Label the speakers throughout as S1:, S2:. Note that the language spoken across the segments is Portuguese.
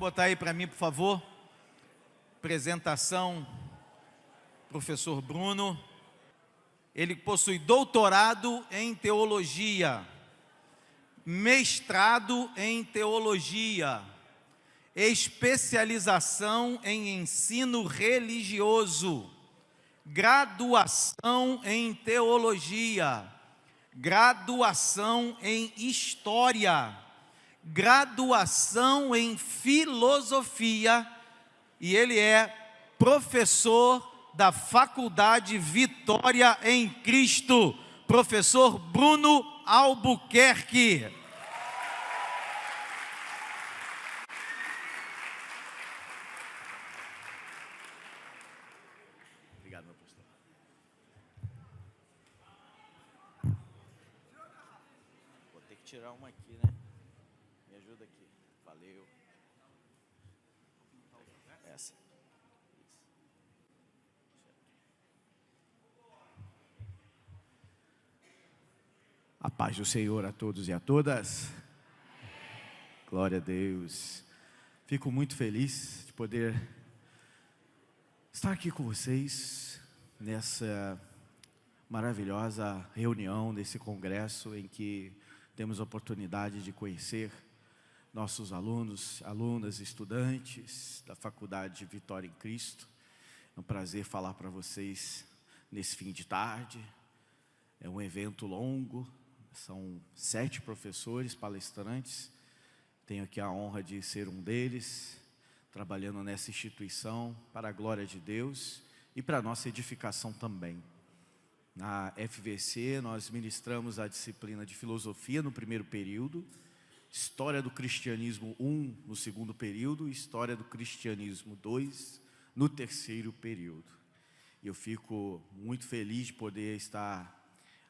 S1: botar aí para mim, por favor. Apresentação, professor Bruno. Ele possui doutorado em teologia, mestrado em teologia, especialização em ensino religioso, graduação em teologia, graduação em história, graduação em filosofia, e ele é professor da Faculdade Vitória em Cristo, professor Bruno Albuquerque. Obrigado, meu pastor. Vou ter que tirar uma aqui, né? Me ajuda aqui. Valeu. Essa. A paz do Senhor a todos e a todas. Glória a Deus. Fico muito feliz de poder estar aqui com vocês nessa maravilhosa reunião, nesse congresso em que temos a oportunidade de conhecer nossos alunos, alunas, estudantes da Faculdade Vitória em Cristo. É um prazer falar para vocês nesse fim de tarde. É um evento longo, são 7 professores palestrantes. Tenho aqui a honra de ser um deles, trabalhando nessa instituição para a glória de Deus e para a nossa edificação também. Na FVC nós ministramos a disciplina de filosofia no primeiro período, História do Cristianismo 1 no segundo período, História do Cristianismo 2 no terceiro período. E eu fico muito feliz de poder estar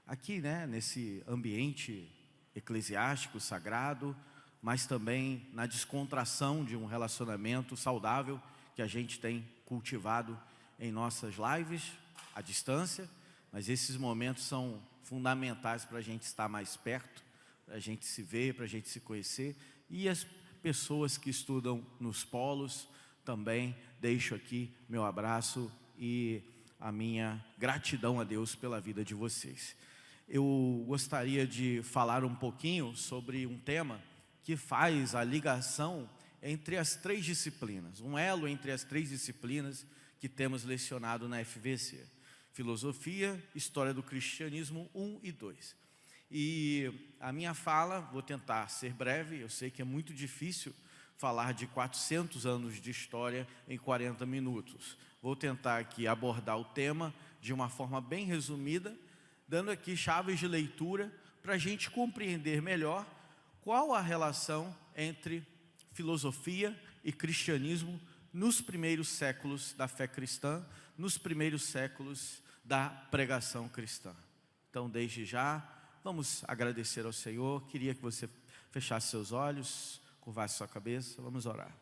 S1: aqui, né, nesse ambiente eclesiástico, sagrado, mas também na descontração de um relacionamento saudável que a gente tem cultivado em nossas lives, à distância, mas esses momentos são fundamentais para a gente estar mais perto, para a gente se ver, para a gente se conhecer, e as pessoas que estudam nos polos também deixo aqui meu abraço e a minha gratidão a Deus pela vida de vocês. Eu gostaria de falar um pouquinho sobre um tema que faz a ligação entre as 3 disciplinas, um elo entre as 3 disciplinas que temos lecionado na FVC: Filosofia, História do Cristianismo 1 e 2. E a minha fala, vou tentar ser breve, eu sei que é muito difícil falar de 400 anos de história em 40 minutos. Vou tentar aqui abordar o tema de uma forma bem resumida, dando aqui chaves de leitura para a gente compreender melhor qual a relação entre filosofia e cristianismo nos primeiros séculos da fé cristã, nos primeiros séculos da pregação cristã. Então, desde já, vamos agradecer ao Senhor. Queria que você fechasse seus olhos, curvasse sua cabeça, vamos orar.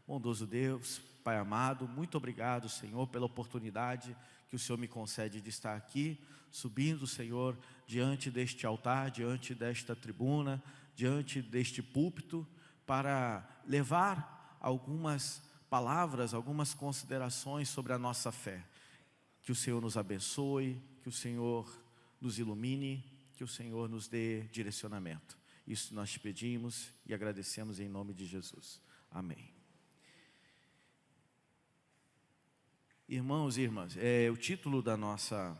S1: Bondoso Deus, Pai amado, muito obrigado, Senhor, pela oportunidade que o Senhor me concede de estar aqui, subindo, Senhor, diante deste altar, diante desta tribuna, diante deste púlpito, para levar algumas palavras, algumas considerações sobre a nossa fé. Que o Senhor nos abençoe, que o Senhor nos ilumine, que o Senhor nos dê direcionamento. Isso nós te pedimos e agradecemos em nome de Jesus. Amém. Irmãos e irmãs, o título da nossa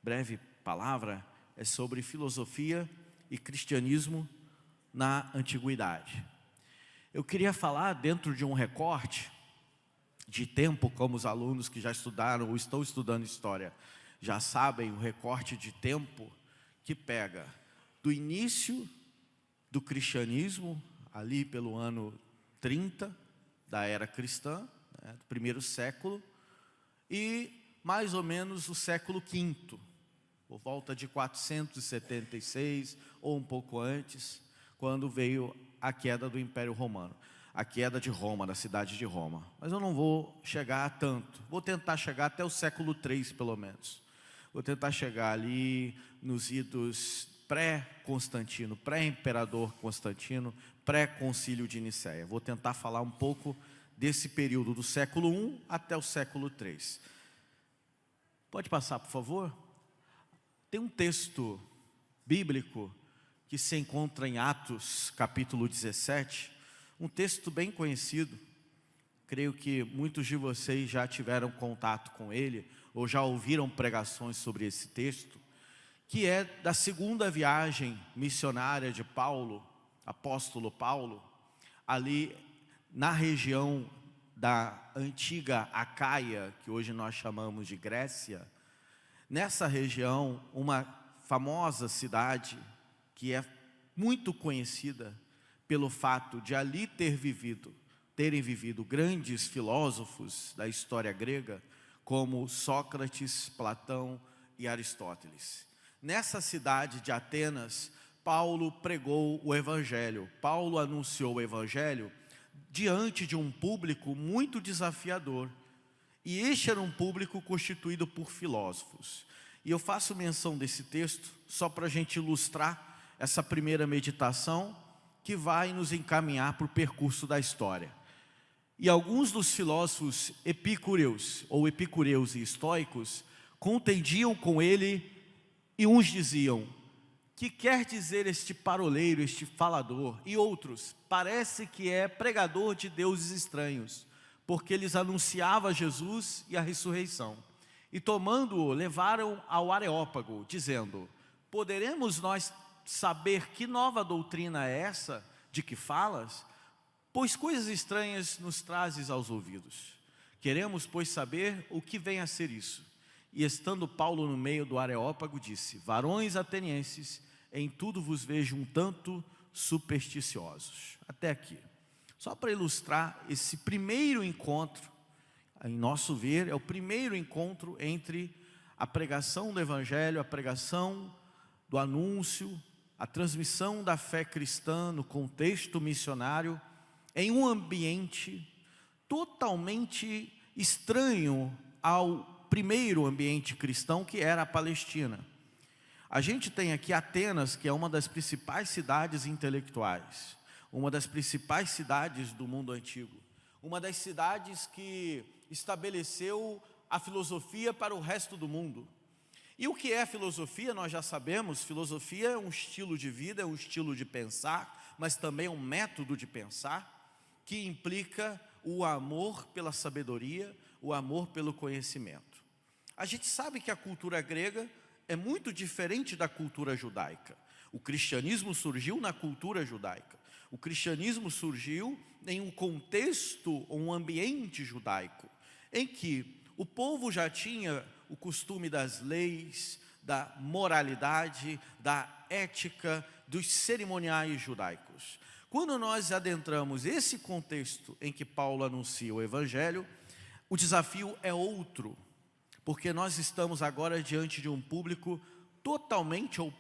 S1: breve palavra é sobre filosofia e cristianismo na antiguidade. Eu queria falar dentro de um recorte de tempo, como os alunos que já estudaram ou estão estudando história já sabem, o recorte de tempo que pega do início do cristianismo, ali pelo ano 30 da era cristã, né, do primeiro século, e mais ou menos o século V, por volta de 476 ou um pouco antes, quando veio a queda do Império Romano, a queda de Roma, da cidade de Roma. Mas eu não vou chegar a tanto, vou tentar chegar até o século III pelo menos. Vou tentar chegar ali nos idos pré-Constantino, pré-imperador Constantino, pré-concílio de Nicéia. Vou tentar falar um pouco desse período do século I até o século III. Pode passar, por favor? Tem um texto bíblico que se encontra em Atos, capítulo 17, um texto bem conhecido. Creio que muitos de vocês já tiveram contato com ele, ou já ouviram pregações sobre esse texto, que é da segunda viagem missionária de Paulo, apóstolo Paulo, ali na região da antiga Acaia, que hoje nós chamamos de Grécia. Nessa região, uma famosa cidade que é muito conhecida pelo fato de ali terem vivido grandes filósofos da história grega, como Sócrates, Platão e Aristóteles. Nessa cidade de Atenas, Paulo pregou o Evangelho. Paulo anunciou o Evangelho diante de um público muito desafiador. E este era um público constituído por filósofos. E eu faço menção desse texto só para a gente ilustrar essa primeira meditação que vai nos encaminhar para o percurso da história. E alguns dos filósofos epicureus e estoicos contendiam com ele, e uns diziam: que quer dizer este paroleiro, este falador? E outros: parece que é pregador de deuses estranhos, porque eles anunciava Jesus e a ressurreição. E tomando-o, levaram ao Areópago, dizendo: poderemos nós saber que nova doutrina é essa de que falas? Pois coisas estranhas nos trazes aos ouvidos. Queremos, pois, saber o que vem a ser isso. E estando Paulo no meio do Areópago, disse: varões atenienses, em tudo vos vejo um tanto supersticiosos. Até aqui. Só para ilustrar esse primeiro encontro, em nosso ver, é o primeiro encontro entre a pregação do Evangelho, a pregação do anúncio, a transmissão da fé cristã no contexto missionário, em um ambiente totalmente estranho ao primeiro ambiente cristão, que era a Palestina. A gente tem aqui Atenas, que é uma das principais cidades intelectuais, uma das principais cidades do mundo antigo, uma das cidades que estabeleceu a filosofia para o resto do mundo. E o que é filosofia? Nós já sabemos. Filosofia é um estilo de vida, é um estilo de pensar, mas também é um método de pensar, que implica o amor pela sabedoria, o amor pelo conhecimento. A gente sabe que a cultura grega é muito diferente da cultura judaica. O cristianismo surgiu na cultura judaica. O cristianismo surgiu em um contexto, um ambiente judaico, em que o povo já tinha o costume das leis, da moralidade, da ética, dos cerimoniais judaicos. Quando nós adentramos esse contexto em que Paulo anuncia o Evangelho, o desafio é outro, porque nós estamos agora diante de um público totalmente ou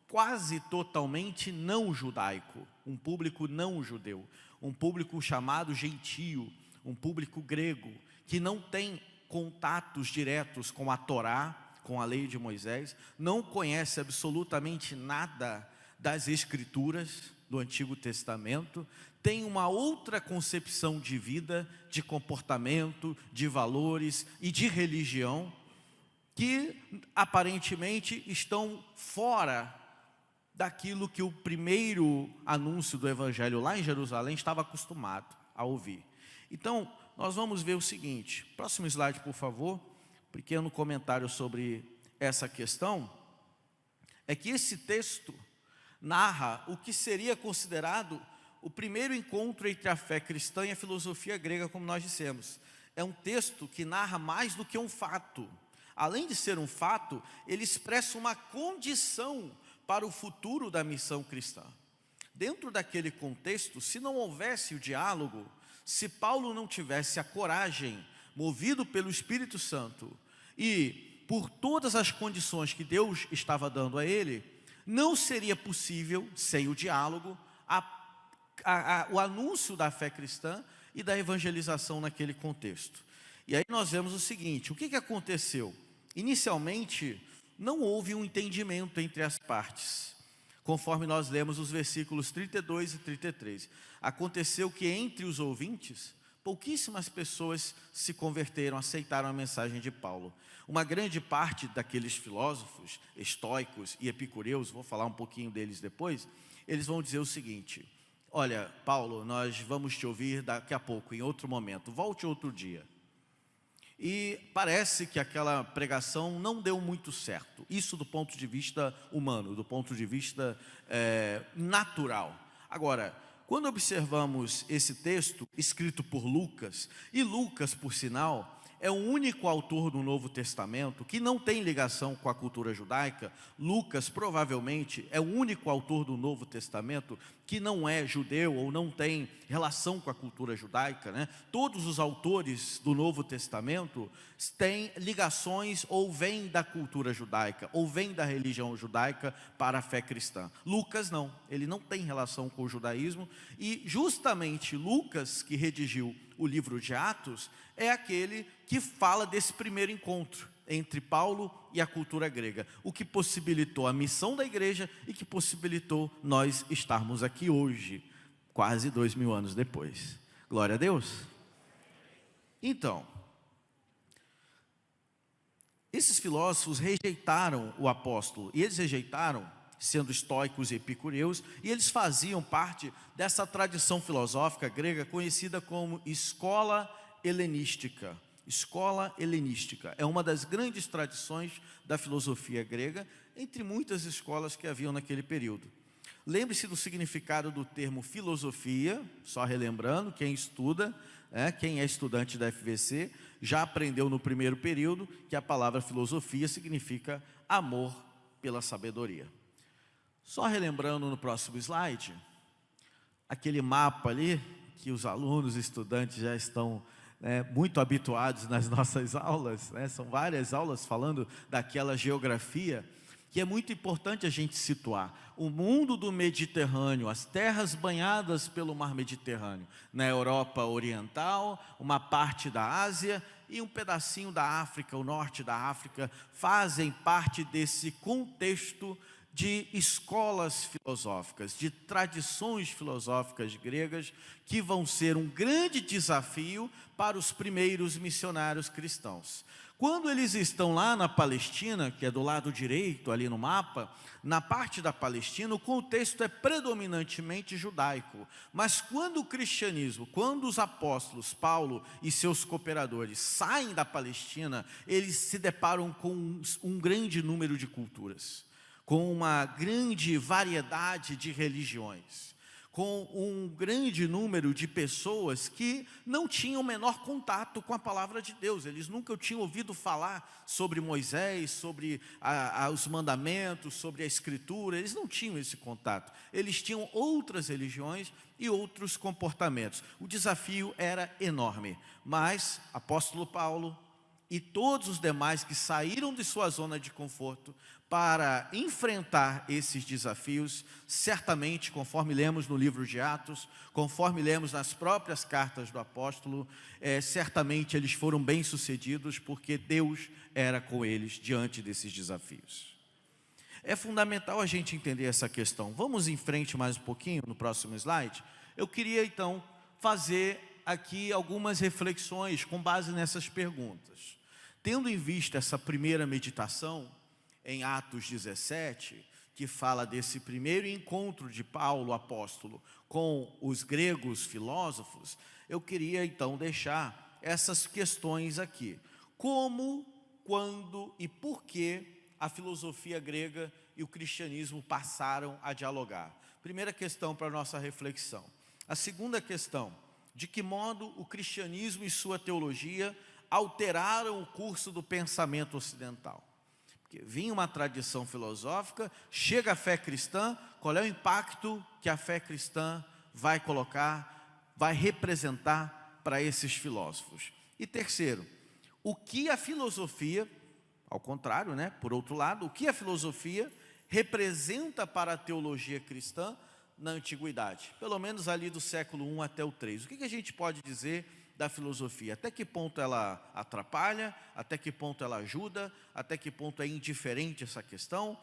S1: quase totalmente não judaico, um público não judeu, um público chamado gentio, um público grego, que não tem contatos diretos com a Torá, com a lei de Moisés, não conhece absolutamente nada das Escrituras do Antigo Testamento, tem uma outra concepção de vida, de comportamento, de valores e de religião, que aparentemente estão fora daquilo que o primeiro anúncio do Evangelho lá em Jerusalém estava acostumado a ouvir. Então, nós vamos ver o seguinte, próximo slide, por favor, pequeno comentário sobre essa questão, é que esse texto narra o que seria considerado o primeiro encontro entre a fé cristã e a filosofia grega, como nós dissemos. É um texto que narra mais do que um fato. Além de ser um fato, ele expressa uma condição para o futuro da missão cristã. Dentro daquele contexto, se não houvesse o diálogo, se Paulo não tivesse a coragem, movido pelo Espírito Santo, e por todas as condições que Deus estava dando a ele, não seria possível, sem o diálogo, o anúncio da fé cristã e da evangelização naquele contexto. E aí nós vemos o seguinte, o que aconteceu? Inicialmente, não houve um entendimento entre as partes. conforme nós lemos os versículos 32 e 33. Aconteceu que entre os ouvintes, pouquíssimas pessoas se converteram, aceitaram a mensagem de Paulo. Uma grande parte daqueles filósofos, estoicos e epicureus, vou falar um pouquinho deles depois, eles vão dizer o seguinte: olha, Paulo, nós vamos te ouvir daqui a pouco, em outro momento, volte outro dia. E parece que aquela pregação não deu muito certo. Isso do ponto de vista humano, do ponto de vista natural. Agora, quando observamos esse texto escrito por Lucas, e Lucas, por sinal, é o único autor do Novo Testamento que não tem ligação com a cultura judaica. Lucas provavelmente é o único autor do Novo Testamento que não é judeu ou não tem relação com a cultura judaica, né? Todos os autores do Novo Testamento têm ligações ou vêm da cultura judaica, ou vêm da religião judaica para a fé cristã. Lucas não, ele não tem relação com o judaísmo, e justamente Lucas, que redigiu o livro de Atos, é aquele que fala desse primeiro encontro entre Paulo e a cultura grega, o que possibilitou a missão da igreja e que possibilitou nós estarmos aqui hoje, quase 2000 anos depois. Glória a Deus. Então, esses filósofos rejeitaram o apóstolo, e eles rejeitaram sendo estoicos e epicureus, e eles faziam parte dessa tradição filosófica grega conhecida como escola helenística. Escola helenística é uma das grandes tradições da filosofia grega, entre muitas escolas que haviam naquele período. Lembre-se do significado do termo filosofia, só relembrando, quem estuda, quem é estudante da FVC, já aprendeu no primeiro período que a palavra filosofia significa amor pela sabedoria. Só relembrando no próximo slide, aquele mapa ali, que os alunos, estudantes já estão muito habituados nas nossas aulas, são várias aulas falando daquela geografia, que é muito importante a gente situar. O mundo do Mediterrâneo, as terras banhadas pelo mar Mediterrâneo, na Europa Oriental, uma parte da Ásia e um pedacinho da África, o norte da África, fazem parte desse contexto de escolas filosóficas, de tradições filosóficas gregas, que vão ser um grande desafio para os primeiros missionários cristãos. Quando eles estão lá na Palestina, que é do lado direito ali no mapa, na parte da Palestina, o contexto é predominantemente judaico. Mas quando o cristianismo, quando os apóstolos, Paulo e seus cooperadores saem da Palestina, eles se deparam com um grande número de culturas, com uma grande variedade de religiões, com um grande número de pessoas que não tinham o menor contato com a palavra de Deus. Eles nunca tinham ouvido falar sobre Moisés, sobre os mandamentos, sobre a Escritura. Eles não tinham esse contato. Eles tinham outras religiões e outros comportamentos. O desafio era enorme, mas apóstolo Paulo e todos os demais que saíram de sua zona de conforto para enfrentar esses desafios, certamente, conforme lemos no livro de Atos, conforme lemos nas próprias cartas do apóstolo, certamente eles foram bem-sucedidos, porque Deus era com eles diante desses desafios. É fundamental a gente entender essa questão. Vamos em frente mais um pouquinho, no próximo slide. Eu queria então fazer aqui algumas reflexões com base nessas perguntas. Tendo em vista essa primeira meditação, em Atos 17, que fala desse primeiro encontro de Paulo, apóstolo, com os gregos filósofos, eu queria então deixar essas questões aqui. Como, quando e por que a filosofia grega e o cristianismo passaram a dialogar? Primeira questão para a nossa reflexão. A segunda questão: de que modo o cristianismo e sua teologia alteraram o curso do pensamento ocidental? Porque vinha uma tradição filosófica, chega a fé cristã, qual é o impacto que a fé cristã vai colocar, vai representar para esses filósofos? E terceiro, o que a filosofia, ao contrário, por outro lado, o que a filosofia representa para a teologia cristã na antiguidade? Pelo menos ali do século I até o III. O que a gente pode dizer da filosofia? Até que ponto ela atrapalha? Até que ponto ela ajuda? Até que ponto é indiferente essa questão?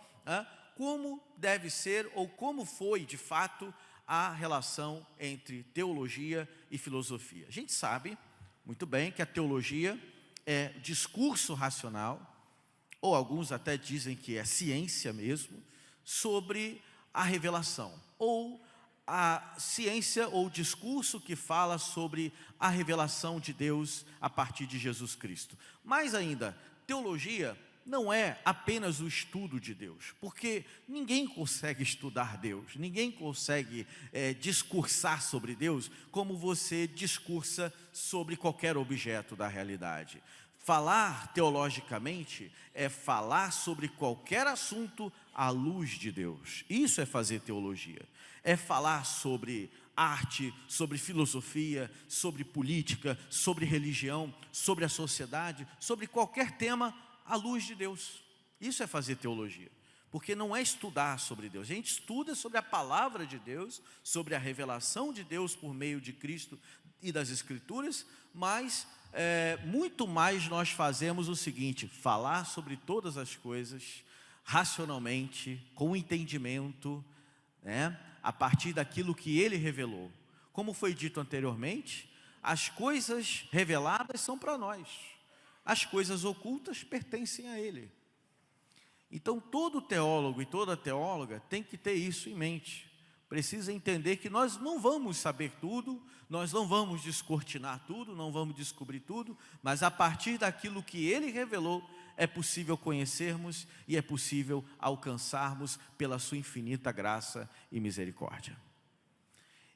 S1: como deve ser ou como foi de fato a relação entre teologia e filosofia. A gente sabe muito bem que a teologia é discurso racional, ou alguns até dizem que é ciência mesmo, sobre a revelação, ou a ciência ou discurso que fala sobre a revelação de Deus a partir de Jesus Cristo. Mais ainda, teologia não é apenas o estudo de Deus, porque ninguém consegue estudar Deus, ninguém consegue discursar sobre Deus como você discursa sobre qualquer objeto da realidade. Falar teologicamente é falar sobre qualquer assunto à luz de Deus. Isso é fazer teologia. É falar sobre arte, sobre filosofia, sobre política, sobre religião, sobre a sociedade, sobre qualquer tema à luz de Deus. Isso é fazer teologia. Porque não é estudar sobre Deus. A gente estuda sobre a palavra de Deus, sobre a revelação de Deus por meio de Cristo e das Escrituras, mas muito mais nós fazemos o seguinte: falar sobre todas as coisas racionalmente, com entendimento, a partir daquilo que Ele revelou. Como foi dito anteriormente, as coisas reveladas são para nós, as coisas ocultas pertencem a Ele. Então todo teólogo e toda teóloga tem que ter isso em mente. Precisa entender que nós não vamos saber tudo, nós não vamos descortinar tudo, não vamos descobrir tudo, mas a partir daquilo que Ele revelou, é possível conhecermos e é possível alcançarmos pela sua infinita graça e misericórdia.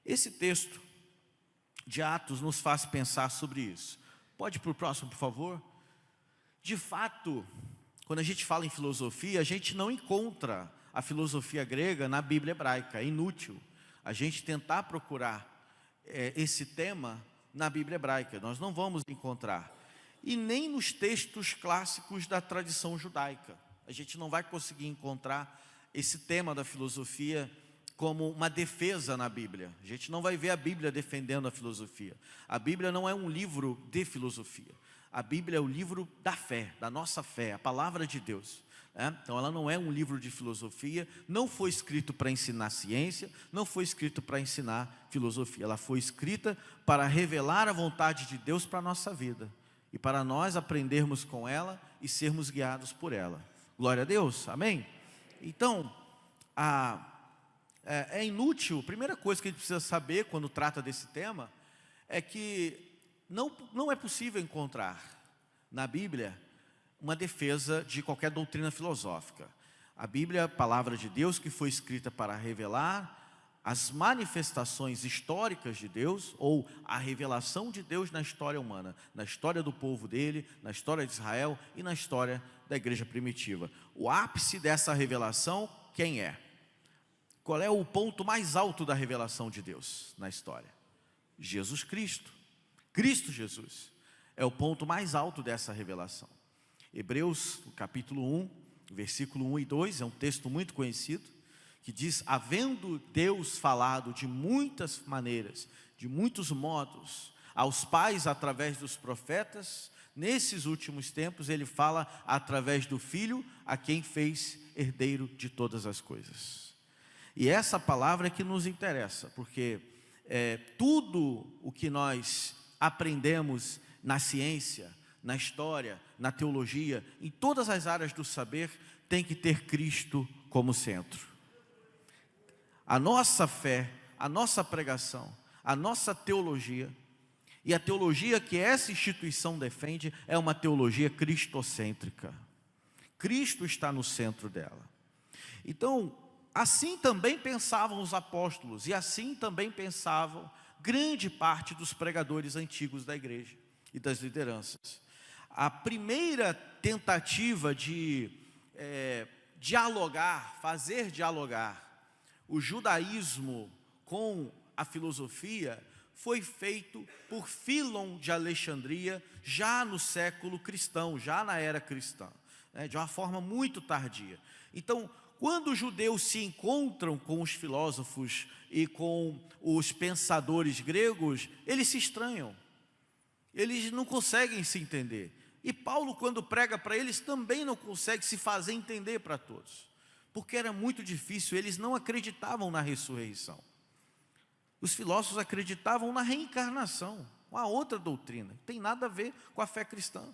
S1: Esse texto de Atos nos faz pensar sobre isso. Pode ir para o próximo, por favor? De fato, quando a gente fala em filosofia, a gente não encontra a filosofia grega na Bíblia hebraica. É inútil a gente tentar procurar esse tema na Bíblia hebraica. Nós não vamos encontrar. E nem nos textos clássicos da tradição judaica. A gente não vai conseguir encontrar esse tema da filosofia como uma defesa na Bíblia. A gente não vai ver a Bíblia defendendo a filosofia. A Bíblia não é um livro de filosofia. A Bíblia é o livro da fé, da nossa fé, a palavra de Deus. Então ela não é um livro de filosofia, não foi escrito para ensinar ciência, não foi escrito para ensinar filosofia. Ela foi escrita para revelar a vontade de Deus para a nossa vida. E para nós aprendermos com ela e sermos guiados por ela. Glória a Deus, amém? Então, é inútil, a primeira coisa que a gente precisa saber quando trata desse tema, é que não é possível encontrar na Bíblia uma defesa de qualquer doutrina filosófica. A Bíblia é a palavra de Deus que foi escrita para revelar as manifestações históricas de Deus, ou a revelação de Deus na história humana, na história do povo dele, na história de Israel e na história da igreja primitiva. O ápice dessa revelação, quem é? Qual é o ponto mais alto da revelação de Deus na história? Jesus Cristo. Cristo Jesus é o ponto mais alto dessa revelação. Hebreus, capítulo 1, versículo 1 e 2, é um texto muito conhecido, que diz: havendo Deus falado de muitas maneiras, de muitos modos, aos pais através dos profetas, nesses últimos tempos Ele fala através do Filho, a quem fez herdeiro de todas as coisas. E essa palavra é que nos interessa, porque tudo o que nós aprendemos na ciência, na história, na teologia, em todas as áreas do saber, tem que ter Cristo como centro. A nossa fé, a nossa pregação, a nossa teologia, e a teologia que essa instituição defende, é uma teologia cristocêntrica. Cristo está no centro dela. Então, assim também pensavam os apóstolos, e assim também pensavam grande parte dos pregadores antigos da igreja e das lideranças. A primeira tentativa de dialogar, fazer dialogar o judaísmo com a filosofia, foi feito por Fílon de Alexandria, já no século cristão, já na era cristã, de uma forma muito tardia. Então, quando os judeus se encontram com os filósofos e com os pensadores gregos, eles se estranham, eles não conseguem se entender. E Paulo, quando prega para eles, também não consegue se fazer entender para todos. porque era muito difícil, eles não acreditavam na ressurreição. Os filósofos acreditavam na reencarnação, uma outra doutrina, não tem nada a ver com a fé cristã.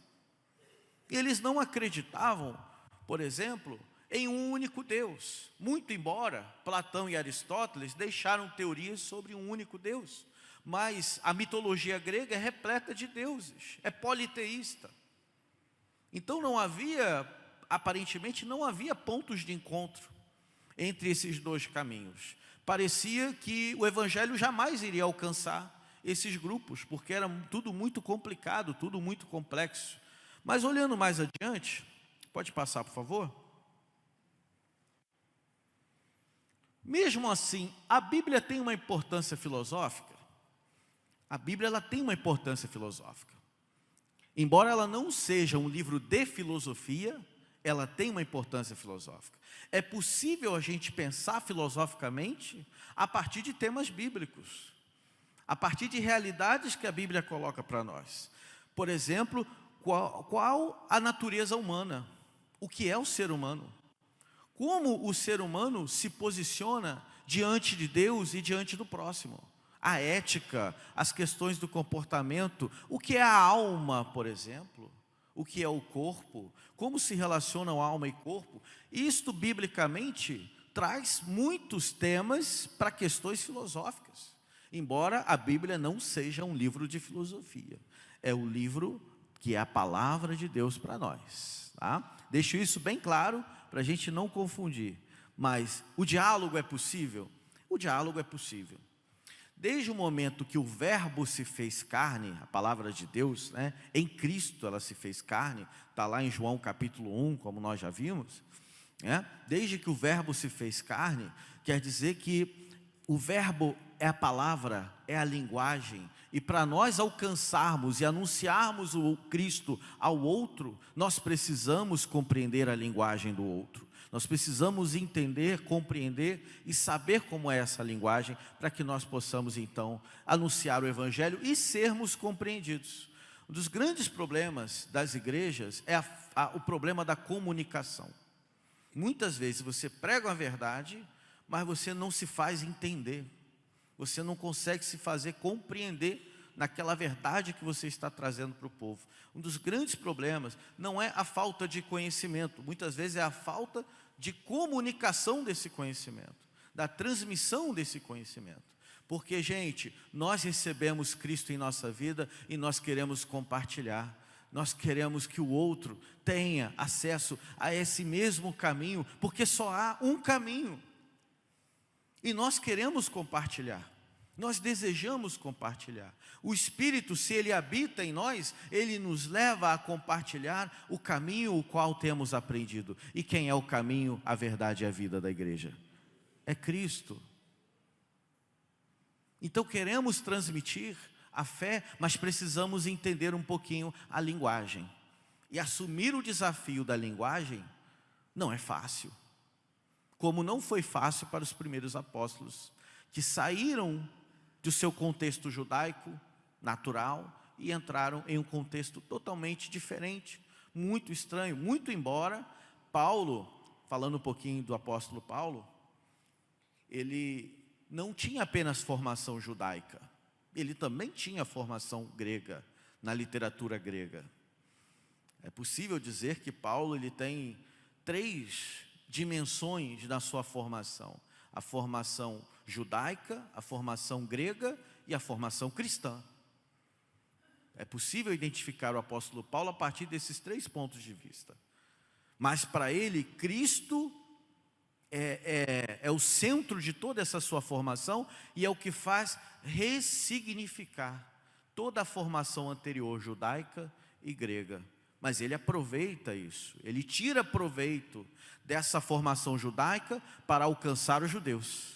S1: Eles não acreditavam, por exemplo, em um único Deus, muito embora Platão e Aristóteles deixaram teorias sobre um único Deus, mas a mitologia grega é repleta de deuses, é politeísta. Então aparentemente não havia pontos de encontro entre esses dois caminhos. Parecia que o evangelho jamais iria alcançar esses grupos, porque era tudo muito complicado, tudo muito complexo. Mas olhando mais adiante, pode passar, por favor? Mesmo assim, a Bíblia tem uma importância filosófica? A Bíblia ela tem uma importância filosófica. Embora ela não seja um livro de filosofia, ela tem uma importância filosófica. É possível a gente pensar filosoficamente a partir de temas bíblicos, a partir de realidades que a Bíblia coloca para nós. Por exemplo, qual a natureza humana? O que é o ser humano? Como o ser humano se posiciona diante de Deus e diante do próximo? A ética, as questões do comportamento, o que é a alma, por exemplo, o que é o corpo, como se relacionam alma e corpo. Isto, biblicamente, traz muitos temas para questões filosóficas, embora a Bíblia não seja um livro de filosofia, é o livro que é a palavra de Deus para nós, tá? Deixo isso bem claro, para a gente não confundir. Mas o diálogo é possível? O diálogo é possível. Desde o momento que o verbo se fez carne, a palavra de Deus, né, em Cristo ela se fez carne, está lá em João capítulo 1, como nós já vimos, né? Desde que o verbo se fez carne, quer dizer que o verbo é a palavra, é a linguagem, e para nós alcançarmos e anunciarmos o Cristo ao outro, nós precisamos compreender a linguagem do outro. Nós precisamos entender, compreender e saber como é essa linguagem, para que nós possamos então anunciar o Evangelho e sermos compreendidos. Um dos grandes problemas das igrejas é o problema da comunicação. Muitas vezes você prega uma verdade, mas você não se faz entender. Você não consegue se fazer compreender naquela verdade que você está trazendo para o povo. Um dos grandes problemas não é a falta de conhecimento, muitas vezes é a falta de comunicação desse conhecimento, da transmissão desse conhecimento. Porque, gente, nós recebemos Cristo em nossa vida e nós queremos compartilhar. Nós queremos que o outro tenha acesso a esse mesmo caminho, porque só há um caminho. E nós queremos compartilhar. Nós desejamos compartilhar. O Espírito, se Ele habita em nós, Ele nos leva a compartilhar o caminho o qual temos aprendido. E quem é o caminho, a verdade e a vida da igreja? É Cristo. Então queremos transmitir a fé, mas precisamos entender um pouquinho a linguagem. E assumir o desafio da linguagem não é fácil. Como não foi fácil para os primeiros apóstolos, que saíram do seu contexto judaico, natural, e entraram em um contexto totalmente diferente, muito estranho, muito embora Paulo, falando um pouquinho do apóstolo Paulo, ele não tinha apenas formação judaica, ele também tinha formação grega, na literatura grega. É possível dizer que Paulo ele tem 3 dimensões na sua formação: a formação judaica, a formação grega e a formação cristã. É possível identificar o apóstolo Paulo a partir desses 3 pontos de vista. Mas para ele, Cristo é o centro de toda essa sua formação e é o que faz ressignificar toda a formação anterior judaica e grega. Mas ele aproveita isso, ele tira proveito dessa formação judaica para alcançar os judeus.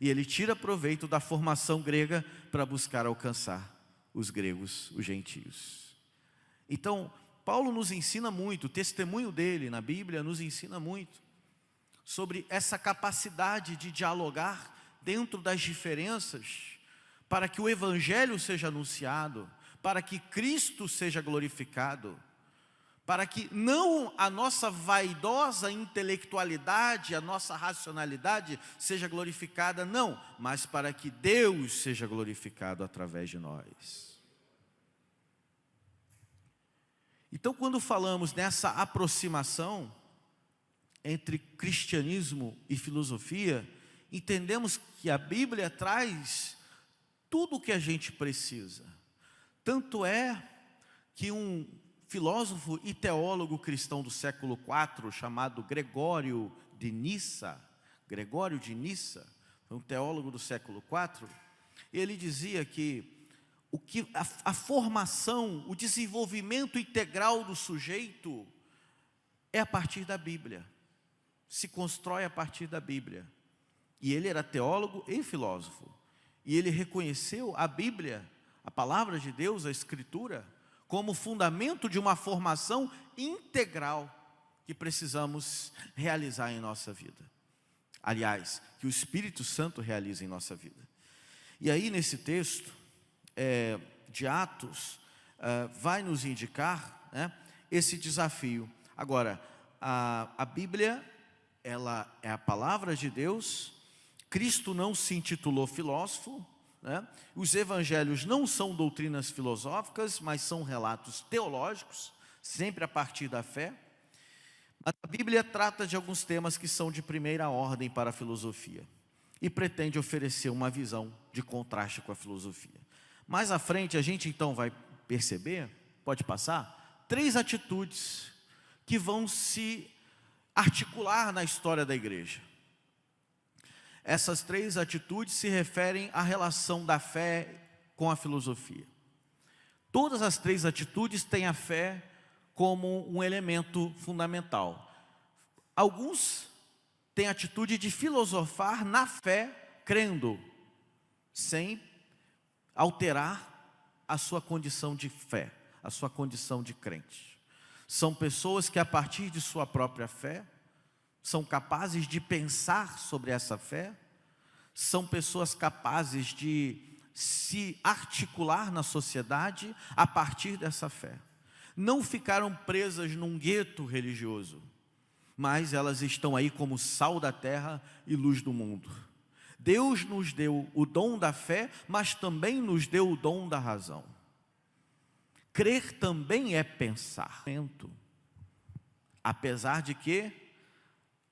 S1: E ele tira proveito da formação grega para buscar alcançar os gregos, os gentios. Então, Paulo nos ensina muito, o testemunho dele na Bíblia nos ensina muito sobre essa capacidade de dialogar dentro das diferenças, para que o Evangelho seja anunciado, para que Cristo seja glorificado, para que não a nossa vaidosa intelectualidade, a nossa racionalidade seja glorificada, não, mas para que Deus seja glorificado através de nós. Então, quando falamos nessa aproximação entre cristianismo e filosofia, entendemos que a Bíblia traz tudo o que a gente precisa. Tanto é que um filósofo e teólogo cristão do século IV, chamado Gregório de Nissa, foi um teólogo do século IV, ele dizia que a formação, o desenvolvimento integral do sujeito é a partir da Bíblia, se constrói a partir da Bíblia. E ele era teólogo e filósofo, e ele reconheceu a Bíblia, a palavra de Deus, a Escritura, como fundamento de uma formação integral que precisamos realizar em nossa vida. Aliás, que o Espírito Santo realiza em nossa vida. E aí nesse texto de Atos, vai nos indicar, né, esse desafio. Agora, a Bíblia, ela é a palavra de Deus. Cristo não se intitulou filósofo, né? Os evangelhos não são doutrinas filosóficas, mas são relatos teológicos, sempre a partir da fé. Mas a Bíblia trata de alguns temas que são de primeira ordem para a filosofia e pretende oferecer uma visão de contraste com a filosofia. Mais à frente a gente então vai perceber, pode passar, 3 atitudes que vão se articular na história da igreja. Essas 3 atitudes se referem à relação da fé com a filosofia. Todas as 3 atitudes têm a fé como um elemento fundamental. Alguns têm a atitude de filosofar na fé, crendo, sem alterar a sua condição de fé, a sua condição de crente. São pessoas que, a partir de sua própria fé, são capazes de pensar sobre essa fé, são pessoas capazes de se articular na sociedade a partir dessa fé. Não ficaram presas num gueto religioso, mas elas estão aí como sal da terra e luz do mundo. Deus nos deu o dom da fé, mas também nos deu o dom da razão. Crer também é pensar, apesar de que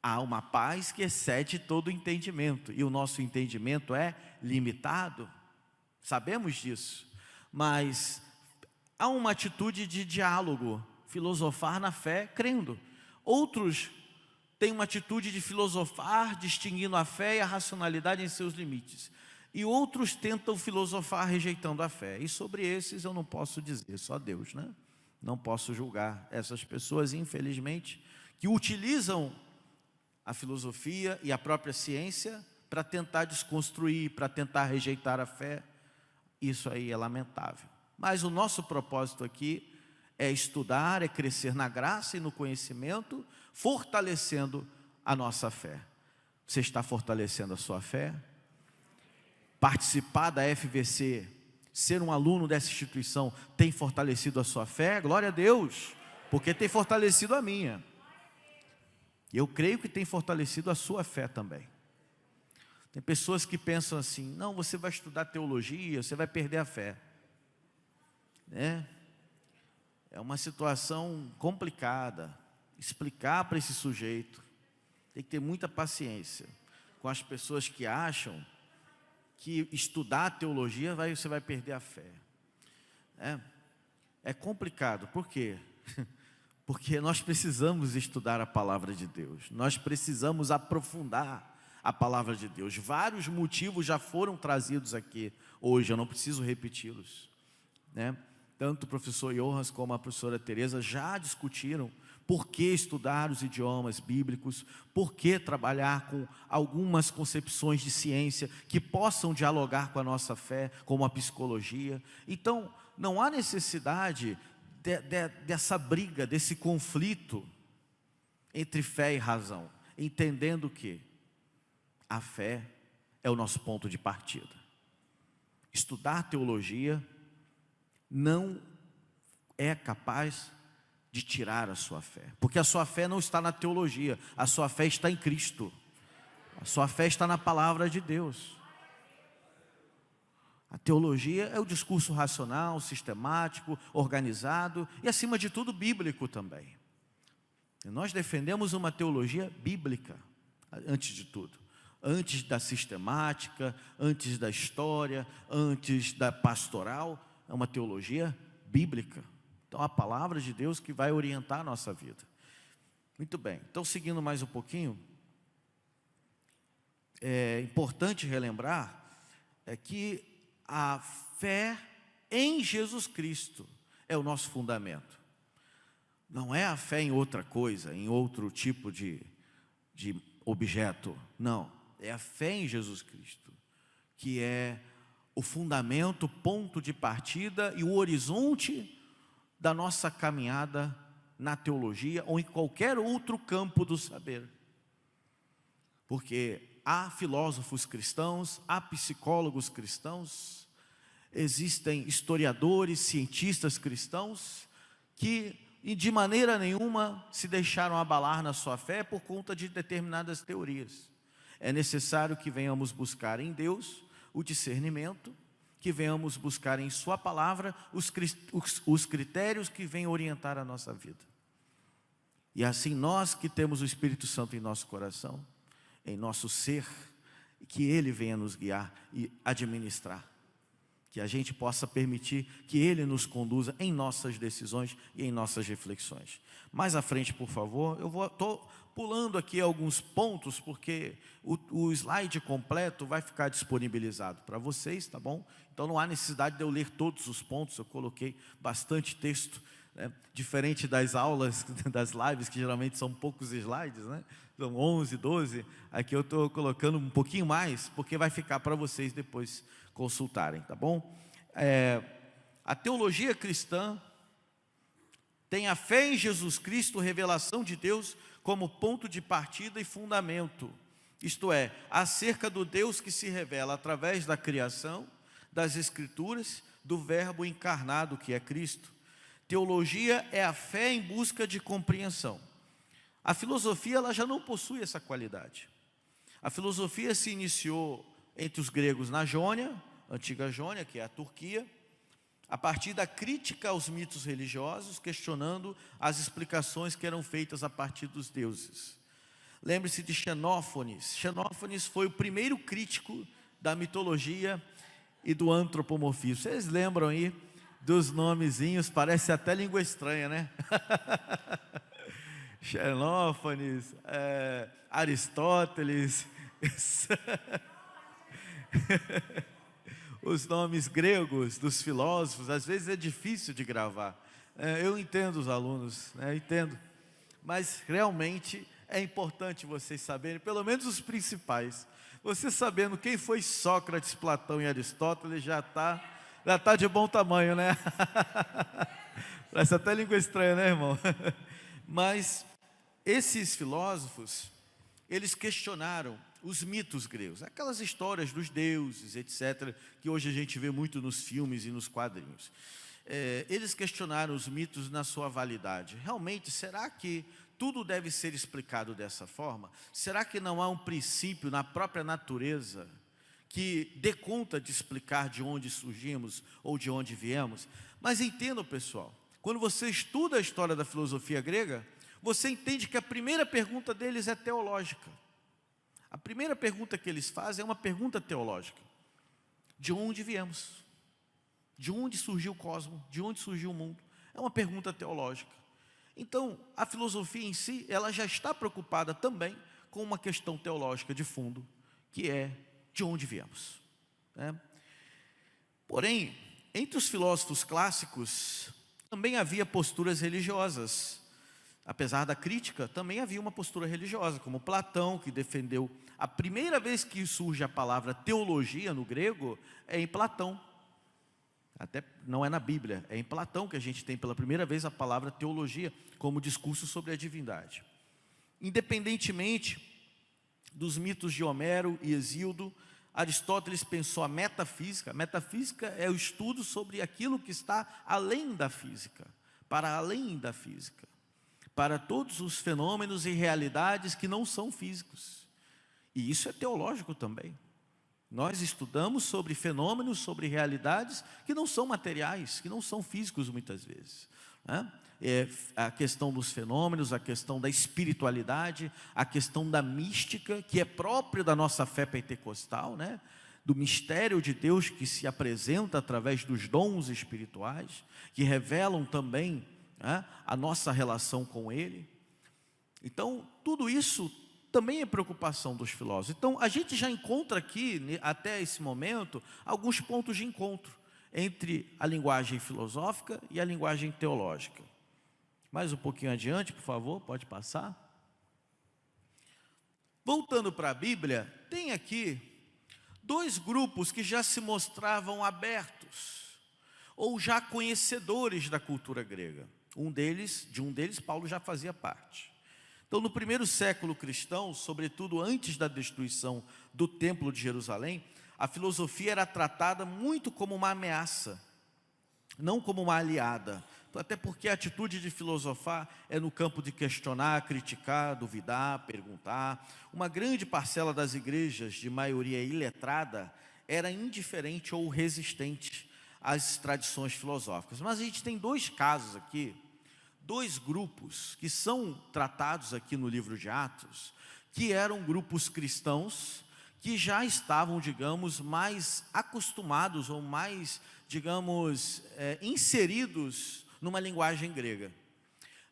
S1: há uma paz que excede todo o entendimento, e o nosso entendimento é limitado, sabemos disso, mas há uma atitude de diálogo, filosofar na fé, crendo. Outros têm uma atitude de filosofar, distinguindo a fé e a racionalidade em seus limites, e outros tentam filosofar rejeitando a fé, e sobre esses eu não posso dizer, só Deus, né? Não posso julgar essas pessoas, infelizmente, que utilizam a filosofia e a própria ciência para tentar desconstruir, para tentar rejeitar a fé. Isso aí é lamentável. Mas o nosso propósito aqui é estudar, é crescer na graça e no conhecimento, fortalecendo a nossa fé. Você está fortalecendo a sua fé? Participar da FVC, ser um aluno dessa instituição, tem fortalecido a sua fé? Glória a Deus, porque tem fortalecido a minha. Eu creio que tem fortalecido a sua fé também. Tem pessoas que pensam assim, não, você vai estudar teologia, você vai perder a fé. É uma situação complicada. Explicar para esse sujeito, tem que ter muita paciência com as pessoas que acham que estudar teologia você vai perder a fé. É complicado, por quê? Porque nós precisamos estudar a palavra de Deus, nós precisamos aprofundar a palavra de Deus. Vários motivos já foram trazidos aqui hoje, eu não preciso repeti-los, né? Tanto o professor Johannes como a professora Teresa já discutiram por que estudar os idiomas bíblicos, por que trabalhar com algumas concepções de ciência que possam dialogar com a nossa fé, como a psicologia. Então, não há necessidade dessa briga, desse conflito entre fé e razão, entendendo que a fé é o nosso ponto de partida. Estudar teologia não é capaz de tirar a sua fé. Porque a sua fé não está na teologia, a sua fé está em Cristo. A sua fé está na palavra de Deus. A teologia é o discurso racional, sistemático, organizado e, acima de tudo, bíblico também. E nós defendemos uma teologia bíblica, antes de tudo. Antes da sistemática, antes da história, antes da pastoral, é uma teologia bíblica. Então, a palavra de Deus que vai orientar a nossa vida. Muito bem, então seguindo mais um pouquinho, é importante relembrar que a fé em Jesus Cristo é o nosso fundamento. Não é a fé em outra coisa, em outro tipo de objeto, não. É a fé em Jesus Cristo, que é o fundamento, o ponto de partida e o horizonte da nossa caminhada na teologia ou em qualquer outro campo do saber. Porque há filósofos cristãos, há psicólogos cristãos, existem historiadores, cientistas cristãos que de maneira nenhuma se deixaram abalar na sua fé por conta de determinadas teorias. É necessário que venhamos buscar em Deus o discernimento, que venhamos buscar em sua palavra os critérios que vêm orientar a nossa vida. E assim nós que temos o Espírito Santo em nosso coração, em nosso ser, que Ele venha nos guiar e administrar. Que a gente possa permitir que Ele nos conduza em nossas decisões e em nossas reflexões. Mais à frente, por favor, estou pulando aqui alguns pontos, porque o slide completo vai ficar disponibilizado para vocês, tá bom? Então não há necessidade de eu ler todos os pontos, eu coloquei bastante texto, né? Diferente das aulas, das lives, que geralmente são poucos slides, né? São 11, 12, aqui eu estou colocando um pouquinho mais, porque vai ficar para vocês depois consultarem, tá bom? A teologia cristã tem a fé em Jesus Cristo, revelação de Deus, como ponto de partida e fundamento. Isto é, acerca do Deus que se revela através da criação, das Escrituras, do Verbo encarnado que é Cristo. Teologia é a fé em busca de compreensão. A filosofia ela já não possui essa qualidade. A filosofia se iniciou entre os gregos na Jônia, antiga Jônia, que é a Turquia, a partir da crítica aos mitos religiosos, questionando as explicações que eram feitas a partir dos deuses. Lembre-se de Xenófanes. Xenófanes foi o primeiro crítico da mitologia e do antropomorfismo. Vocês lembram aí dos nomezinhos? Parece até língua estranha, né? Xenófanes, Aristóteles, os nomes gregos dos filósofos, às vezes é difícil de gravar. Eu entendo os alunos, entendo, mas realmente é importante vocês saberem, pelo menos os principais. Você sabendo quem foi Sócrates, Platão e Aristóteles, já tá de bom tamanho, né? Parece até língua estranha, né, irmão? Mas esses filósofos, eles questionaram os mitos gregos, aquelas histórias dos deuses, etc., que hoje a gente vê muito nos filmes e nos quadrinhos. Eles questionaram os mitos na sua validade. Realmente, será que tudo deve ser explicado dessa forma? Será que não há um princípio na própria natureza que dê conta de explicar de onde surgimos ou de onde viemos? Mas entendam, pessoal, quando você estuda a história da filosofia grega, você entende que a primeira pergunta deles é teológica. A primeira pergunta que eles fazem é uma pergunta teológica. De onde viemos? De onde surgiu o cosmos? De onde surgiu o mundo? É uma pergunta teológica. Então, a filosofia em si, ela já está preocupada também com uma questão teológica de fundo, que é de onde viemos, né? Porém, entre os filósofos clássicos, também havia posturas religiosas. Apesar da crítica, também havia uma postura religiosa, como Platão, que defendeu. A primeira vez que surge a palavra teologia no grego é em Platão. Até não é na Bíblia, é em Platão que a gente tem pela primeira vez a palavra teologia como discurso sobre a divindade. Independentemente dos mitos de Homero e Hesíodo, Aristóteles pensou a metafísica. A metafísica é o estudo sobre aquilo que está além da física. para além da física, para todos os fenômenos e realidades que não são físicos. E isso é teológico também. Nós estudamos sobre fenômenos, sobre realidades que não são materiais, que não são físicos muitas vezes, né? A questão dos fenômenos, a questão da espiritualidade, a questão da mística, que é própria da nossa fé pentecostal, né? Do mistério de Deus que se apresenta através dos dons espirituais, que revelam também, né, a nossa relação com Ele. Então, tudo isso também é preocupação dos filósofos. Então, a gente já encontra aqui, até esse momento, alguns pontos de encontro entre a linguagem filosófica e a linguagem teológica. Mais um pouquinho adiante, por favor, pode passar. Voltando para a Bíblia, tem aqui dois grupos que já se mostravam abertos, ou já conhecedores da cultura grega. De um deles, Paulo já fazia parte. Então, no primeiro século cristão, sobretudo antes da destruição do Templo de Jerusalém, a filosofia era tratada muito como uma ameaça, não como uma aliada. Até porque a atitude de filosofar é no campo de questionar, criticar, duvidar, perguntar. Uma grande parcela das igrejas, de maioria iletrada, era indiferente ou resistente às tradições filosóficas. Mas a gente tem dois casos aqui, dois grupos que são tratados aqui no livro de Atos, que eram grupos cristãos que já estavam, digamos, mais acostumados ou mais, digamos, inseridos numa linguagem grega.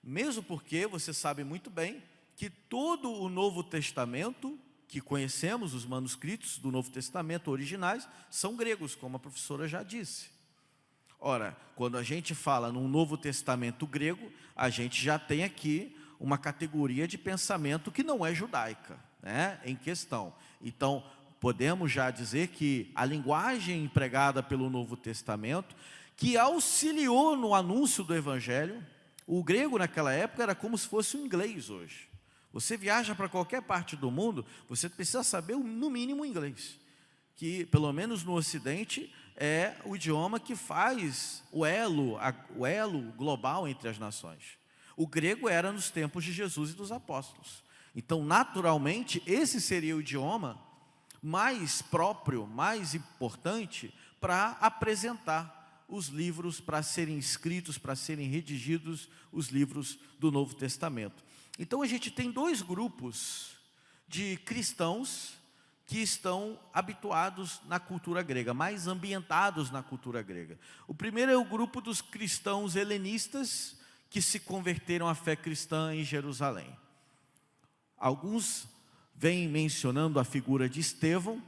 S1: Mesmo porque você sabe muito bem que todo o Novo Testamento, que conhecemos, os manuscritos do Novo Testamento originais, são gregos, como a professora já disse. Ora, quando a gente fala num Novo Testamento grego, a gente já tem aqui uma categoria de pensamento que não é judaica, né, em questão. Então, podemos já dizer que a linguagem empregada pelo Novo Testamento, que auxiliou no anúncio do Evangelho, o grego naquela época era como se fosse o inglês hoje. Você viaja para qualquer parte do mundo, você precisa saber no mínimo o inglês, que pelo menos no Ocidente é o idioma que faz o elo global entre as nações. O grego era nos tempos de Jesus e dos apóstolos. Então, naturalmente, esse seria o idioma mais próprio, mais importante para apresentar os livros, para serem escritos, para serem redigidos os livros do Novo Testamento. Então a gente tem dois grupos de cristãos que estão habituados na cultura grega, mais ambientados na cultura grega. O primeiro é o grupo dos cristãos helenistas que se converteram à fé cristã em Jerusalém. Alguns vêm mencionando a figura de Estevão.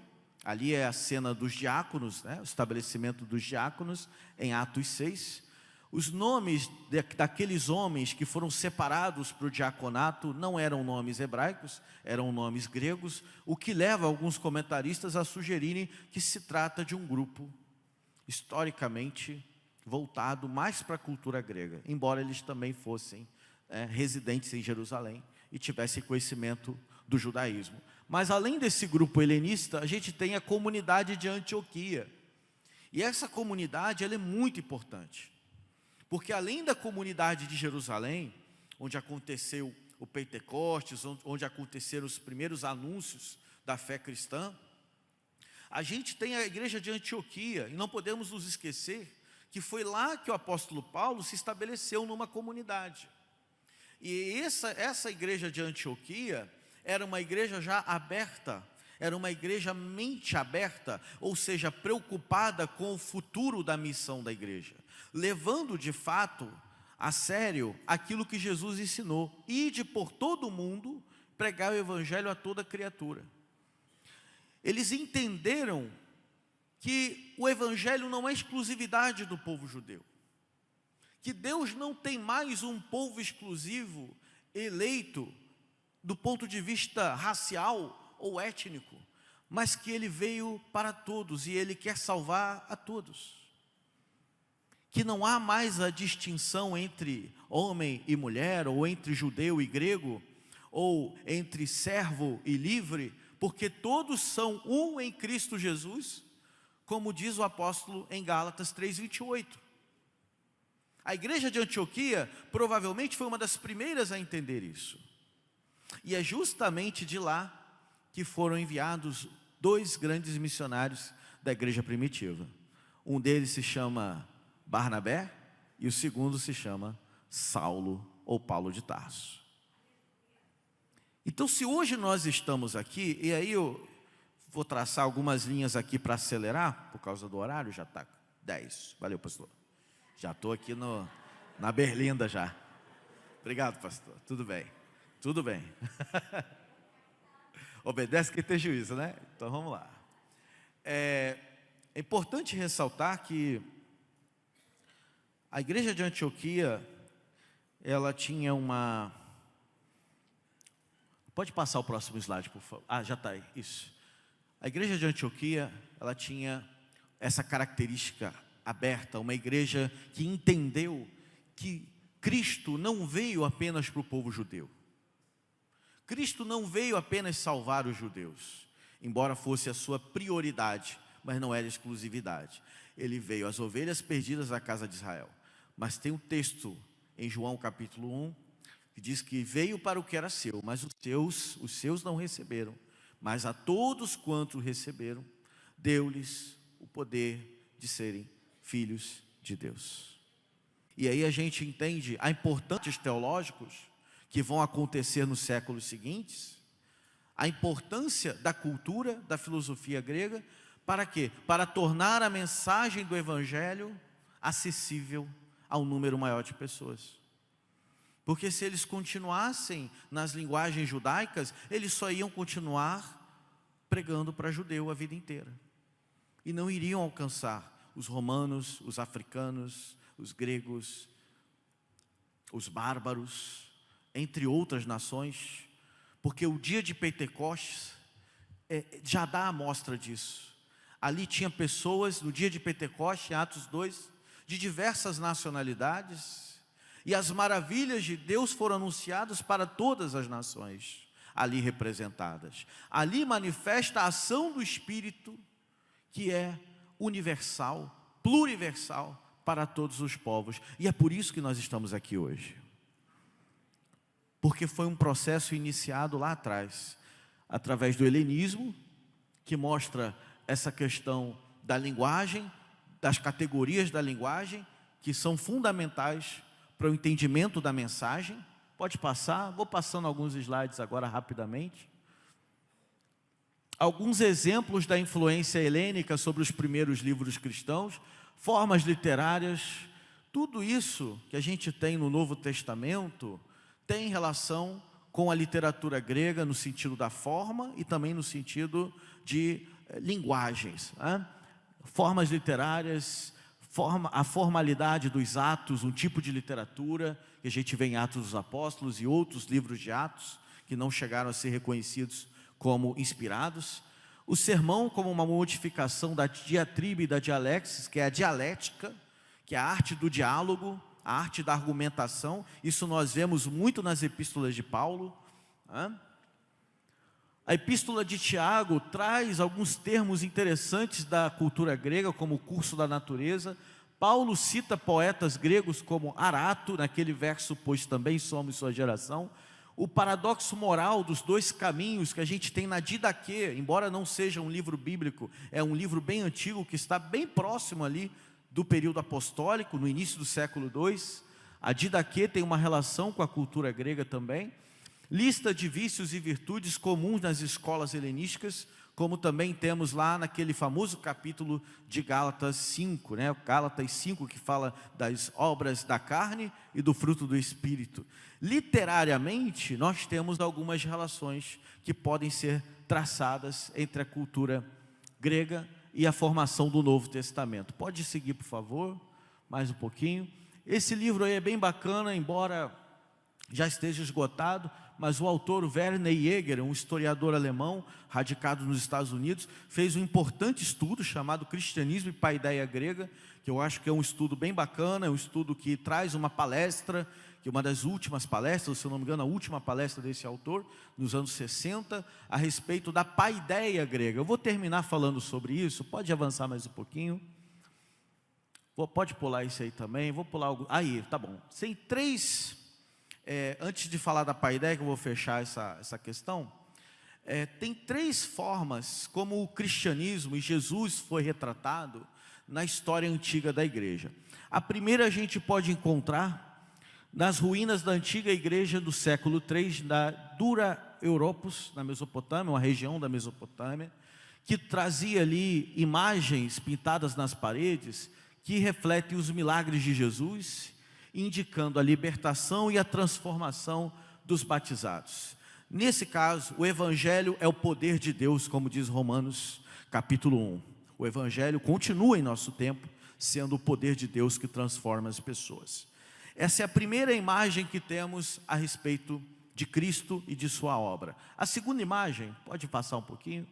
S1: Ali é a cena dos diáconos, né? O estabelecimento dos diáconos, em Atos 6. Os nomes daqueles homens que foram separados para o diaconato não eram nomes hebraicos, eram nomes gregos, o que leva alguns comentaristas a sugerirem que se trata de um grupo historicamente voltado mais para a cultura grega, embora eles também fossem residentes em Jerusalém e tivessem conhecimento do judaísmo. Mas além desse grupo helenista, a gente tem a comunidade de Antioquia. E essa comunidade ela é muito importante, porque além da comunidade de Jerusalém, onde aconteceu o Pentecostes, onde aconteceram os primeiros anúncios da fé cristã, a gente tem a igreja de Antioquia, e não podemos nos esquecer que foi lá que o apóstolo Paulo se estabeleceu numa comunidade. E essa igreja de Antioquia era uma igreja já aberta, era uma igreja mente aberta, ou seja, preocupada com o futuro da missão da igreja, levando de fato a sério aquilo que Jesus ensinou: ide por todo o mundo, pregar o evangelho a toda criatura. Eles entenderam que o evangelho não é exclusividade do povo judeu, que Deus não tem mais um povo exclusivo, eleito do ponto de vista racial ou étnico, mas que Ele veio para todos e Ele quer salvar a todos. Que não há mais a distinção entre homem e mulher, ou entre judeu e grego, ou entre servo e livre, porque todos são um em Cristo Jesus, como diz o apóstolo em Gálatas 3:28. A igreja de Antioquia provavelmente foi uma das primeiras a entender isso. E é justamente de lá que foram enviados 2 grandes missionários da igreja primitiva. Um deles se chama Barnabé e o segundo se chama Saulo ou Paulo de Tarso. Então, se hoje nós estamos aqui, e aí eu vou traçar algumas linhas aqui para acelerar, por causa do horário, já está 10. Valeu, pastor. Já estou aqui na berlinda já. Obrigado, pastor. Tudo bem. Tudo bem. Obedece quem tem juízo, né? Então vamos lá. É importante ressaltar que a igreja de Antioquia, ela tinha uma... Pode passar o próximo slide, por favor. Ah, já está aí, isso. A igreja de Antioquia, ela tinha essa característica aberta, uma igreja que entendeu que Cristo não veio apenas para o povo judeu. Cristo não veio apenas salvar os judeus, embora fosse a sua prioridade, mas não era exclusividade. Ele veio às ovelhas perdidas da casa de Israel. Mas tem um texto em João capítulo 1, que diz que veio para o que era seu, mas os seus não receberam. Mas a todos quantos receberam, deu-lhes o poder de serem filhos de Deus. E aí a gente entende a importância teológicos que vão acontecer nos séculos seguintes, a importância da cultura, da filosofia grega, para quê? Para tornar a mensagem do Evangelho acessível a um número maior de pessoas. Porque se eles continuassem nas linguagens judaicas, eles só iam continuar pregando para judeu a vida inteira. E não iriam alcançar os romanos, os africanos, os gregos, os bárbaros, entre outras nações, porque o dia de Pentecostes já dá a amostra disso. Ali tinha pessoas, no dia de Pentecostes, em Atos 2, de diversas nacionalidades, e as maravilhas de Deus foram anunciadas para todas as nações ali representadas. Ali manifesta a ação do Espírito, que é universal, pluriversal, para todos os povos. E é por isso que nós estamos aqui hoje. Porque foi um processo iniciado lá atrás, através do helenismo, que mostra essa questão da linguagem, das categorias da linguagem, que são fundamentais para o entendimento da mensagem. Pode passar, vou passando alguns slides agora rapidamente. Alguns exemplos da influência helênica sobre os primeiros livros cristãos, formas literárias, tudo isso que a gente tem no Novo Testamento tem relação com a literatura grega no sentido da forma e também no sentido de linguagens, né? Formas literárias, a formalidade dos Atos, um tipo de literatura que a gente vê em Atos dos Apóstolos e outros livros de Atos que não chegaram a ser reconhecidos como inspirados. O sermão como uma modificação da diatribe e da dialexis, que é a dialética, que é a arte do diálogo, a arte da argumentação. Isso nós vemos muito nas epístolas de Paulo, né? A epístola de Tiago traz alguns termos interessantes da cultura grega, como o curso da natureza. Paulo cita poetas gregos como Arato, naquele verso, pois também somos sua geração. O paradoxo moral dos dois caminhos que a gente tem na Didaquê, embora não seja um livro bíblico, é um livro bem antigo, que está bem próximo ali do período apostólico, no início do século II. A Didaquê tem uma relação com a cultura grega também. Lista de vícios e virtudes comuns nas escolas helenísticas, como também temos lá naquele famoso capítulo de Gálatas 5, né? Gálatas 5, que fala das obras da carne e do fruto do Espírito. Literariamente, nós temos algumas relações que podem ser traçadas entre a cultura grega e a formação do Novo Testamento. Pode seguir, por favor, mais um pouquinho. Esse livro aí é bem bacana, embora já esteja esgotado, mas o autor Werner Jäger, um historiador alemão radicado nos Estados Unidos, fez um importante estudo chamado Cristianismo e Paideia Grega, que eu acho que é um estudo bem bacana, é um estudo que traz uma palestra, que é uma das últimas palestras, se eu não me engano, a última palestra desse autor, nos anos 60, a respeito da paideia grega. Eu vou terminar falando sobre isso, pode avançar mais um pouquinho. Pode pular isso aí também, vou pular algo. Aí, tá bom. Tem três, antes de falar da paideia, que eu vou fechar essa questão, tem três formas como o cristianismo e Jesus foi retratado na história antiga da igreja. A primeira a gente pode encontrar nas ruínas da antiga igreja do século III, da Dura Europos, na Mesopotâmia, uma região da Mesopotâmia, que trazia ali imagens pintadas nas paredes, que refletem os milagres de Jesus, indicando a libertação e a transformação dos batizados. Nesse caso, o Evangelho é o poder de Deus, como diz Romanos capítulo 1. O Evangelho continua em nosso tempo, sendo o poder de Deus que transforma as pessoas. Essa é a primeira imagem que temos a respeito de Cristo e de sua obra. A segunda imagem, pode passar um pouquinho,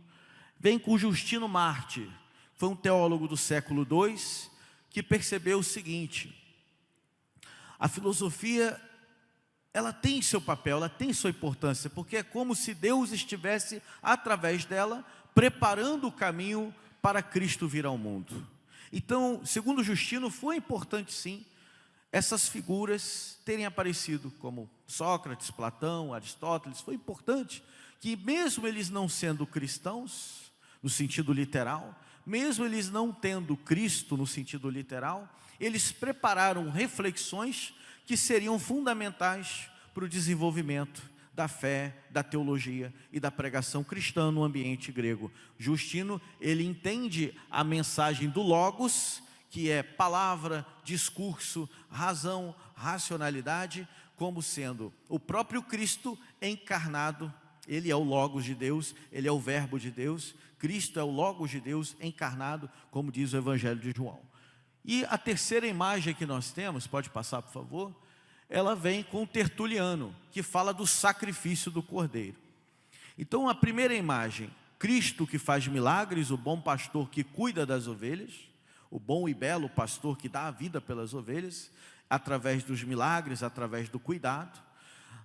S1: vem com Justino Mártir, foi um teólogo do século II, que percebeu o seguinte: a filosofia, ela tem seu papel, ela tem sua importância, porque é como se Deus estivesse, através dela, preparando o caminho para Cristo vir ao mundo. Então, segundo Justino, foi importante sim, essas figuras terem aparecido, como Sócrates, Platão, Aristóteles. Foi importante que, mesmo eles não sendo cristãos, no sentido literal, mesmo eles não tendo Cristo no sentido literal, eles prepararam reflexões que seriam fundamentais para o desenvolvimento da fé, da teologia e da pregação cristã no ambiente grego. Justino, ele entende a mensagem do Logos, que é palavra, discurso, razão, racionalidade, como sendo o próprio Cristo encarnado. Ele é o Logos de Deus, ele é o Verbo de Deus. Cristo é o Logos de Deus encarnado, como diz o Evangelho de João. E a terceira imagem que nós temos, pode passar por favor, ela vem com Tertuliano, que fala do sacrifício do Cordeiro. Então a primeira imagem, Cristo que faz milagres, o bom pastor que cuida das ovelhas, o bom e belo pastor que dá a vida pelas ovelhas, através dos milagres, através do cuidado.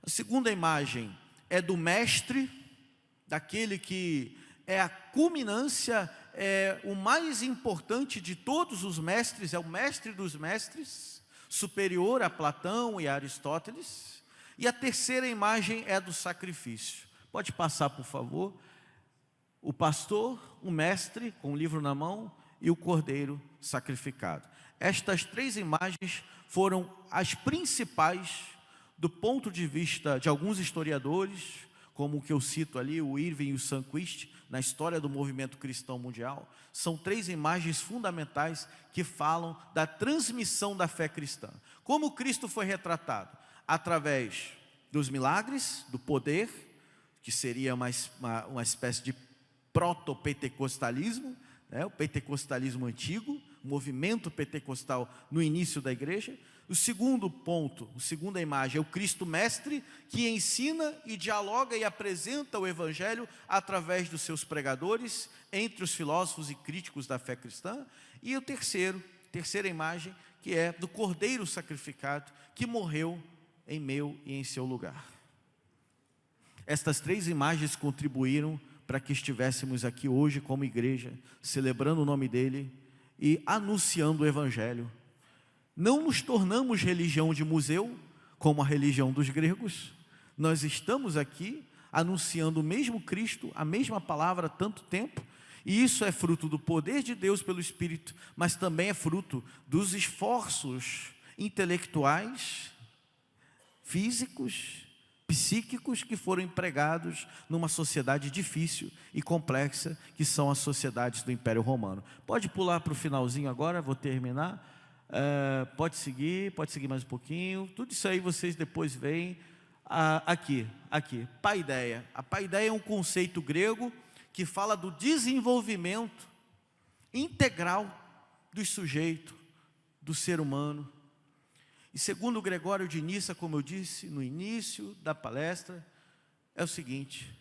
S1: A segunda imagem é do mestre, daquele que é a culminância, é o mais importante de todos os mestres, é o mestre dos mestres, superior a Platão e a Aristóteles. E a terceira imagem é do sacrifício. Pode passar, por favor. O pastor, o mestre, com o livro na mão, e o cordeiro sacrificado. Estas três imagens foram as principais do ponto de vista de alguns historiadores, como o que eu cito ali, o Irving e o Sandquist, na história do movimento cristão mundial. São três imagens fundamentais que falam da transmissão da fé cristã. Como Cristo foi retratado? Através dos milagres, do poder, que seria uma espécie de proto-pentecostalismo, o pentecostalismo antigo, o movimento pentecostal no início da igreja. O segundo ponto, a segunda imagem, é o Cristo mestre, que ensina e dialoga e apresenta o Evangelho através dos seus pregadores, entre os filósofos e críticos da fé cristã. E o terceira imagem, que é do Cordeiro sacrificado, que morreu em meu e em seu lugar. Estas três imagens contribuíram para que estivéssemos aqui hoje como igreja, celebrando o nome dele e anunciando o Evangelho. Não nos tornamos religião de museu, como a religião dos gregos. Nós estamos aqui anunciando o mesmo Cristo, a mesma palavra há tanto tempo, e isso é fruto do poder de Deus pelo Espírito, mas também é fruto dos esforços intelectuais, físicos, psíquicos que foram empregados numa sociedade difícil e complexa, que são as sociedades do Império Romano. Pode pular para o finalzinho agora, vou terminar. Pode seguir mais um pouquinho. Tudo isso aí vocês depois veem aqui, paideia. A paideia é um conceito grego que fala do desenvolvimento integral do sujeito, do ser humano. E segundo Gregório de Nissa, como eu disse no início da palestra, é o seguinte: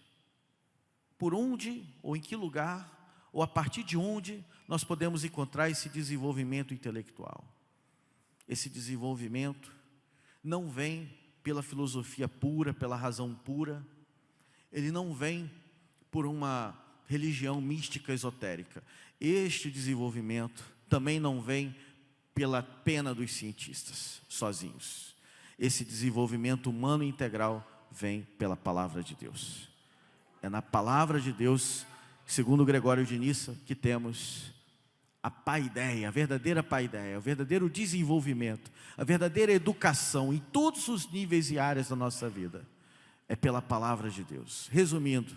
S1: por onde ou em que lugar, ou a partir de onde nós podemos encontrar esse desenvolvimento intelectual? Esse desenvolvimento não vem pela filosofia pura, pela razão pura, ele não vem por uma religião mística esotérica. Este desenvolvimento também não vem pela pena dos cientistas, sozinhos. Esse desenvolvimento humano integral vem pela palavra de Deus. É na palavra de Deus, segundo Gregório de Nissa, que temos a paideia, a verdadeira paideia, o verdadeiro desenvolvimento, a verdadeira educação em todos os níveis e áreas da nossa vida. É pela palavra de Deus. Resumindo,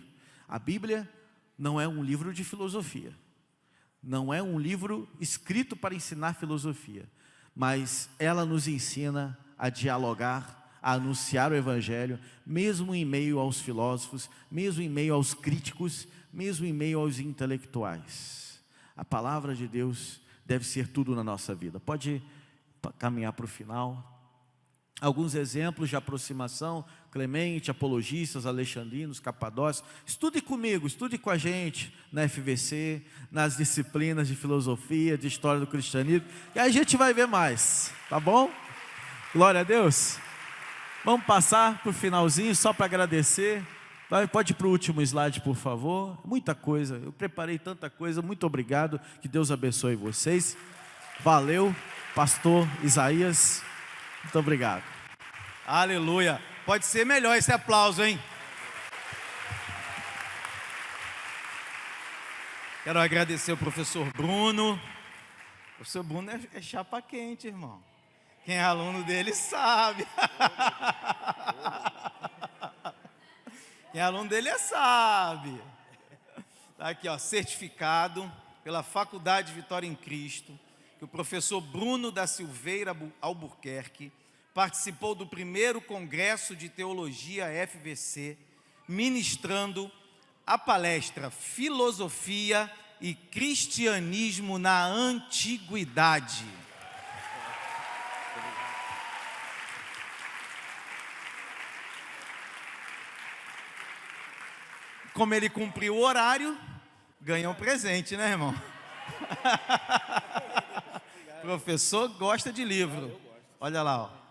S1: a Bíblia não é um livro de filosofia, não é um livro escrito para ensinar filosofia, mas ela nos ensina a dialogar, a anunciar o Evangelho, mesmo em meio aos filósofos, mesmo em meio aos críticos, mesmo em meio aos intelectuais. A palavra de Deus deve ser tudo na nossa vida. Pode caminhar para o final. Alguns exemplos de aproximação: Clemente, apologistas, alexandrinos, capadócios. Estude comigo, estude com a gente na FVC, nas disciplinas de filosofia, de história do cristianismo, e aí a gente vai ver mais, tá bom? Glória a Deus. Vamos passar para o finalzinho, só para agradecer. Pode ir para o último slide, por favor. Muita coisa, eu preparei tanta coisa. Muito obrigado, que Deus abençoe vocês. Valeu, pastor Isaías. Muito obrigado.
S2: Aleluia. Pode ser melhor esse aplauso, hein? Quero agradecer ao professor Bruno. O professor Bruno é chapa quente, irmão. Quem é aluno dele sabe. Quem é aluno dele sabe. Tá aqui, ó, certificado pela Faculdade Vitória em Cristo, que o professor Bruno da Silveira Albuquerque participou do primeiro Congresso de Teologia FVC, ministrando a palestra Filosofia e Cristianismo na Antiguidade. Como ele cumpriu o horário, ganhou um presente, né, irmão? Professor gosta de livro. Olha lá, ó.